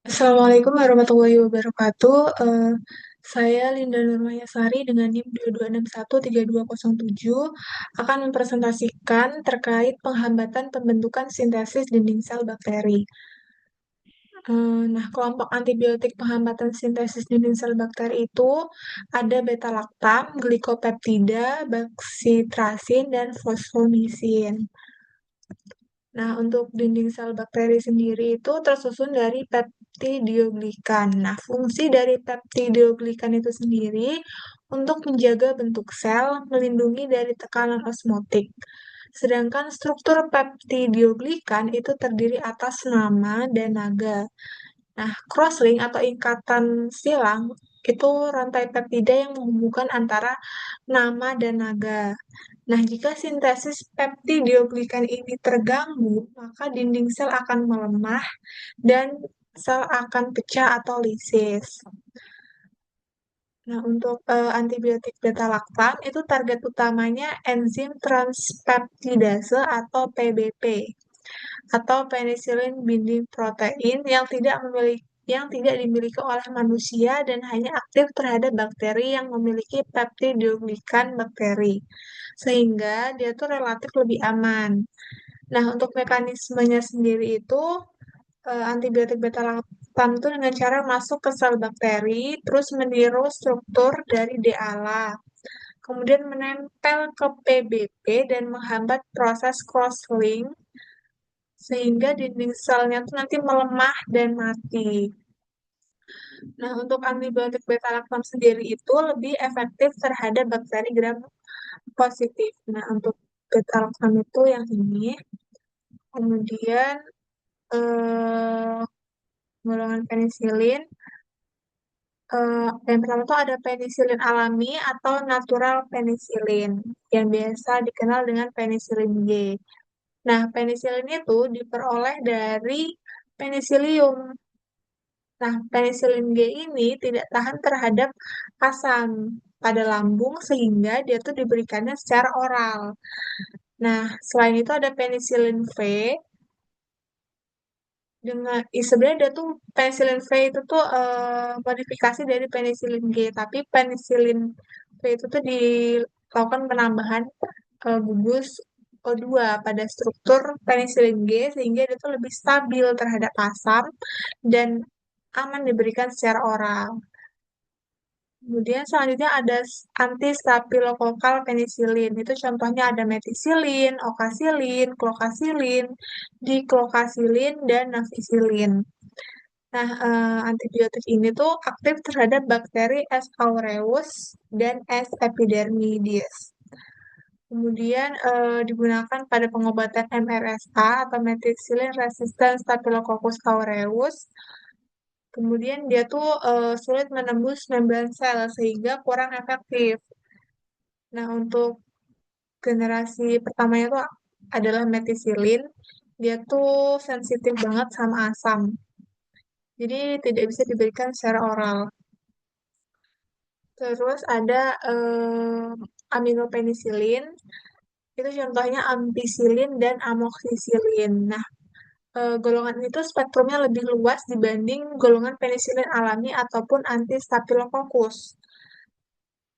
Assalamualaikum warahmatullahi wabarakatuh. Saya Linda Nurmayasari dengan NIM 22613207 akan mempresentasikan terkait penghambatan pembentukan sintesis dinding sel bakteri. Nah, kelompok antibiotik penghambatan sintesis dinding sel bakteri itu ada beta-laktam, glikopeptida, baksitrasin, dan fosfomycin. Nah, untuk dinding sel bakteri sendiri itu tersusun dari peptidioglikan. Nah, fungsi dari peptidioglikan itu sendiri untuk menjaga bentuk sel, melindungi dari tekanan osmotik. Sedangkan struktur peptidioglikan itu terdiri atas nama dan naga. Nah, crosslink atau ikatan silang itu rantai peptida yang menghubungkan antara nama dan naga. Nah, jika sintesis peptidioglikan ini terganggu, maka dinding sel akan melemah dan sel akan pecah atau lisis. Nah, untuk antibiotik beta-laktam itu target utamanya enzim transpeptidase atau PBP atau penicillin binding protein yang tidak dimiliki oleh manusia dan hanya aktif terhadap bakteri yang memiliki peptidioglikan bakteri. Sehingga dia tuh relatif lebih aman. Nah, untuk mekanismenya sendiri itu antibiotik beta-laktam itu dengan cara masuk ke sel bakteri, terus meniru struktur dari D-ALA, kemudian menempel ke PBP dan menghambat proses cross-link sehingga dinding selnya tuh nanti melemah dan mati. Nah, untuk antibiotik beta-laktam sendiri itu lebih efektif terhadap bakteri gram positif. Nah, untuk beta-laktam itu yang ini. Kemudian eh, golongan penisilin. Yang pertama itu ada penisilin alami atau natural penisilin yang biasa dikenal dengan penisilin G. Nah, penisilin itu diperoleh dari penisilium. Nah, penisilin G ini tidak tahan terhadap asam pada lambung sehingga dia tuh diberikannya secara oral. Nah, selain itu ada penisilin V dengan sebenarnya dia tuh penisilin V itu tuh modifikasi dari penisilin G, tapi penisilin V itu tuh dilakukan penambahan gugus O2 pada struktur penisilin G sehingga dia tuh lebih stabil terhadap asam dan aman diberikan secara oral. Kemudian selanjutnya ada anti-stafilokokal penisilin. Itu contohnya ada metisilin, okasilin, klokasilin, diklokasilin, dan naficillin. Nah, antibiotik ini tuh aktif terhadap bakteri S. aureus dan S. epidermidis. Kemudian digunakan pada pengobatan MRSA atau methicillin resistant Staphylococcus aureus. Kemudian dia tuh sulit menembus membran sel sehingga kurang efektif. Nah, untuk generasi pertamanya tuh adalah methicillin. Dia tuh sensitif banget sama asam. Jadi tidak bisa diberikan secara oral. Terus ada aminopenisilin. Itu contohnya ampicillin dan amoxicillin. Nah, golongan itu spektrumnya lebih luas dibanding golongan penisilin alami ataupun anti-staphylococcus.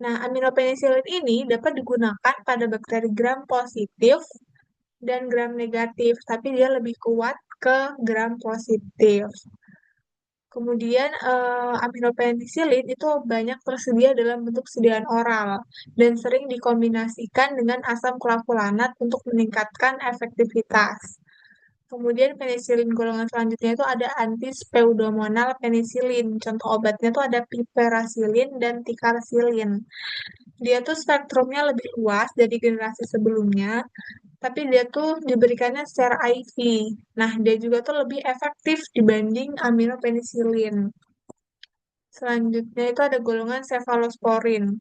Nah, aminopenisilin ini dapat digunakan pada bakteri gram positif dan gram negatif, tapi dia lebih kuat ke gram positif. Kemudian aminopenisilin itu banyak tersedia dalam bentuk sediaan oral dan sering dikombinasikan dengan asam klavulanat untuk meningkatkan efektivitas. Kemudian penisilin golongan selanjutnya itu ada anti-pseudomonal penisilin. Contoh obatnya itu ada piperacillin dan ticarcillin. Dia tuh spektrumnya lebih luas dari generasi sebelumnya, tapi dia tuh diberikannya secara IV. Nah, dia juga tuh lebih efektif dibanding aminopenisilin. Selanjutnya itu ada golongan cefalosporin.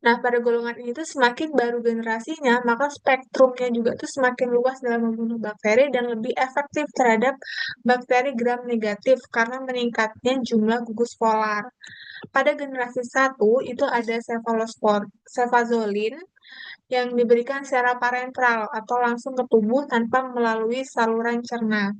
Nah, pada golongan ini tuh semakin baru generasinya, maka spektrumnya juga tuh semakin luas dalam membunuh bakteri dan lebih efektif terhadap bakteri gram negatif karena meningkatnya jumlah gugus polar. Pada generasi satu itu ada cefazolin yang diberikan secara parenteral atau langsung ke tubuh tanpa melalui saluran cerna.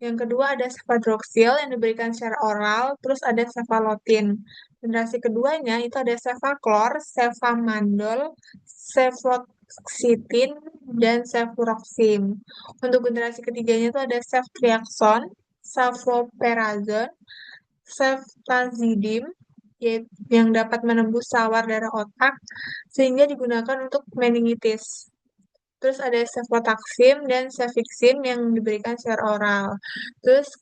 Yang kedua ada cefadroxil yang diberikan secara oral, terus ada cefalotin. Generasi keduanya itu ada cefaclor, cefamandol, cefoxitin, dan cefuroxim. Untuk generasi ketiganya itu ada ceftriaxone, safoperazone, ceftazidime, yang dapat menembus sawar darah otak, sehingga digunakan untuk meningitis. Terus ada cefotaxim dan cefixim yang diberikan secara oral. Terus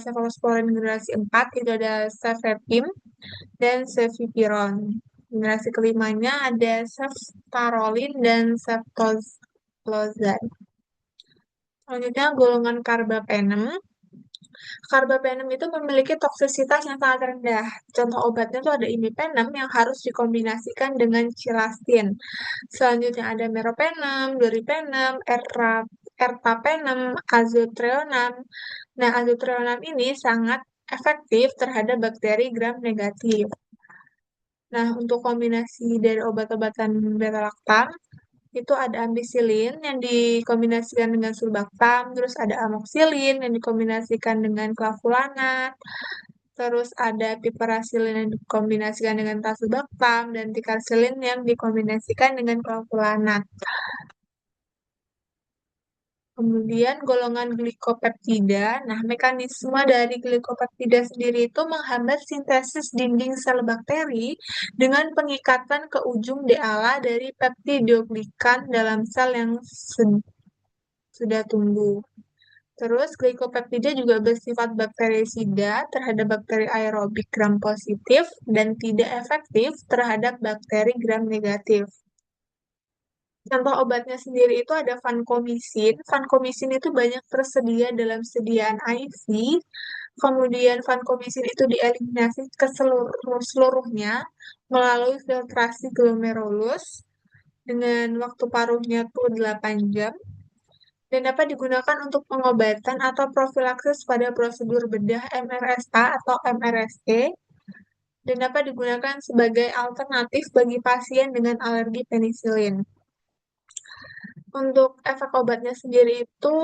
cephalosporin generasi 4 itu ada cefepim dan cefipiron. Generasi kelimanya ada ceftarolin dan ceftazolizid. Selanjutnya golongan carbapenem. Carbapenem itu memiliki toksisitas yang sangat rendah. Contoh obatnya itu ada imipenem yang harus dikombinasikan dengan cilastin. Selanjutnya ada meropenem, doripenem, ertapenem, azotreonam. Nah, azotreonam ini sangat efektif terhadap bakteri gram negatif. Nah, untuk kombinasi dari obat-obatan beta-laktam, itu ada ampicillin yang dikombinasikan dengan sulbactam, terus ada amoxicillin yang dikombinasikan dengan clavulanat, terus ada piperacillin yang dikombinasikan dengan tazobactam, dan ticarcillin yang dikombinasikan dengan clavulanat. Kemudian golongan glikopeptida. Nah, mekanisme dari glikopeptida sendiri itu menghambat sintesis dinding sel bakteri dengan pengikatan ke ujung DNA dari peptidoglikan dalam sel yang sudah tumbuh. Terus, glikopeptida juga bersifat bakterisida terhadap bakteri aerobik gram positif dan tidak efektif terhadap bakteri gram negatif. Contoh obatnya sendiri itu ada vancomycin. Vancomycin itu banyak tersedia dalam sediaan IV. Kemudian vancomycin itu dieliminasi ke seluruhnya melalui filtrasi glomerulus dengan waktu paruhnya tuh 8 jam dan dapat digunakan untuk pengobatan atau profilaksis pada prosedur bedah MRSA atau MRSE dan dapat digunakan sebagai alternatif bagi pasien dengan alergi penisilin. Untuk efek obatnya sendiri itu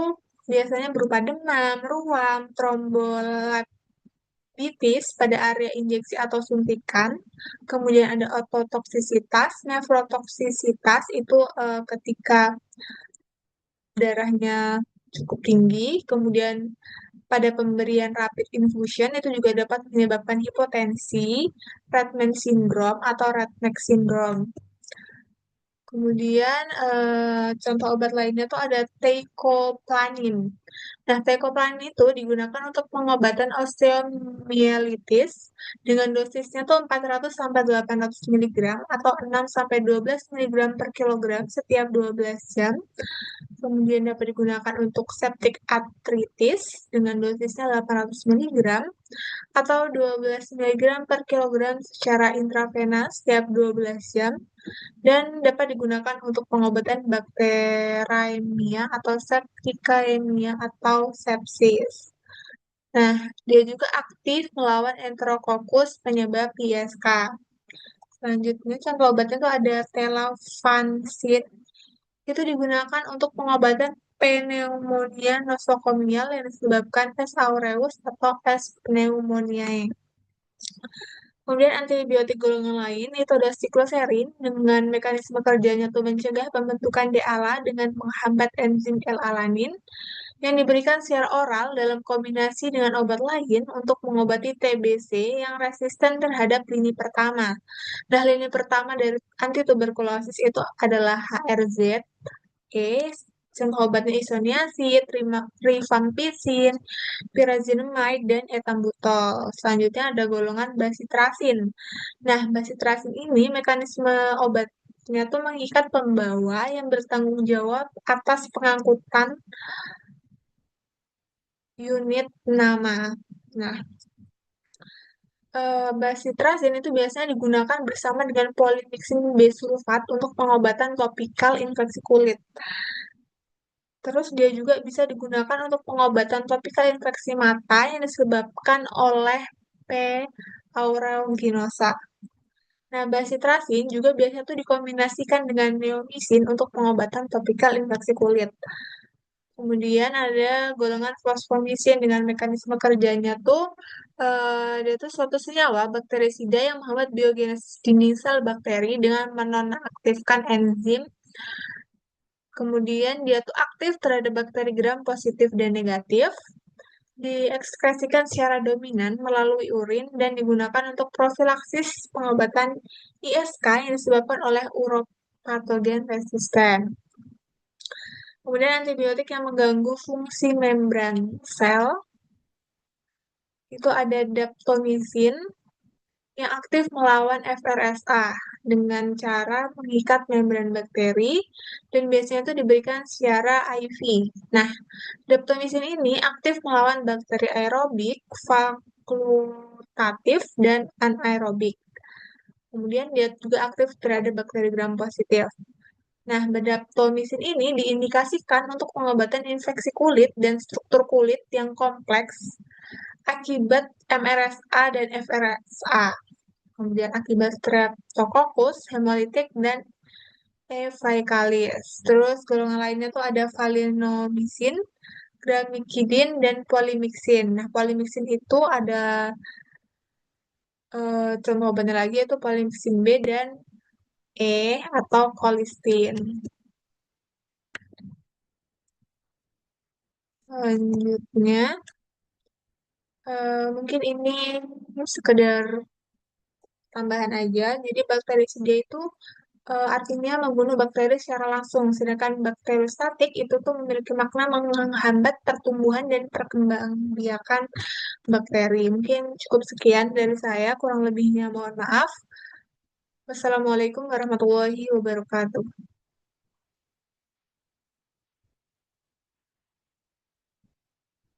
biasanya berupa demam, ruam, trombolitis pada area injeksi atau suntikan. Kemudian ada ototoksisitas, nefrotoksisitas itu ketika darahnya cukup tinggi. Kemudian pada pemberian rapid infusion itu juga dapat menyebabkan hipotensi, Redman syndrome atau Redneck syndrome. Kemudian contoh obat lainnya tuh ada teicoplanin. Nah, teicoplanin itu digunakan untuk pengobatan osteomyelitis dengan dosisnya tuh 400 sampai 800 mg atau 6 sampai 12 mg per kilogram setiap 12 jam. Kemudian dapat digunakan untuk septic arthritis dengan dosisnya 800 mg atau 12 mg per kilogram secara intravenous setiap 12 jam dan dapat digunakan untuk pengobatan bakteremia atau septicemia atau sepsis. Nah, dia juga aktif melawan Enterococcus penyebab ISK. Selanjutnya, contoh obatnya itu ada telavancin. Itu digunakan untuk pengobatan pneumonia nosokomial yang disebabkan S. aureus atau S. pneumoniae. Kemudian antibiotik golongan lain itu ada sikloserin dengan mekanisme kerjanya tuh mencegah pembentukan D-ALA dengan menghambat enzim L-alanin yang diberikan secara oral dalam kombinasi dengan obat lain untuk mengobati TBC yang resisten terhadap lini pertama. Nah, lini pertama dari antituberkulosis itu adalah HRZ, contoh obatnya isoniazid, rifampicin, pyrazinamide, dan etambutol. Selanjutnya ada golongan basitracin. Nah, basitracin ini mekanisme obatnya tuh mengikat pembawa yang bertanggung jawab atas pengangkutan unit nama. Nah, basitracin itu biasanya digunakan bersama dengan polymyxin bisulfat untuk pengobatan topikal infeksi kulit. Terus dia juga bisa digunakan untuk pengobatan topikal infeksi mata yang disebabkan oleh P. aeruginosa. Nah, basitracin juga biasanya tuh dikombinasikan dengan neomycin untuk pengobatan topikal infeksi kulit. Kemudian ada golongan fosfomisin dengan mekanisme kerjanya tuh dia tuh suatu senyawa bakterisida yang menghambat biogenesis dinding sel bakteri dengan menonaktifkan enzim. Kemudian dia tuh aktif terhadap bakteri gram positif dan negatif, diekskresikan secara dominan melalui urin dan digunakan untuk profilaksis pengobatan ISK yang disebabkan oleh uropatogen resisten. Kemudian antibiotik yang mengganggu fungsi membran sel itu ada daptomycin yang aktif melawan FRSA dengan cara mengikat membran bakteri dan biasanya itu diberikan secara IV. Nah, daptomycin ini aktif melawan bakteri aerobik, fakultatif, dan anaerobik. Kemudian dia juga aktif terhadap bakteri gram positif. Nah, daptomycin ini diindikasikan untuk pengobatan infeksi kulit dan struktur kulit yang kompleks akibat MRSA dan FRSA. Kemudian akibat Streptococcus, hemolitik, dan Evacalis. Terus golongan lainnya tuh ada valinomycin, gramikidin, dan polimixin. Nah, polimixin itu ada contoh obatnya lagi yaitu polimixin B dan E atau colistin. Selanjutnya, mungkin ini sekedar tambahan aja. Jadi bakterisida itu artinya membunuh bakteri secara langsung, sedangkan bakteriostatik itu tuh memiliki makna menghambat pertumbuhan dan perkembangbiakan bakteri. Mungkin cukup sekian dari saya, kurang lebihnya mohon maaf. Wassalamualaikum warahmatullahi wabarakatuh.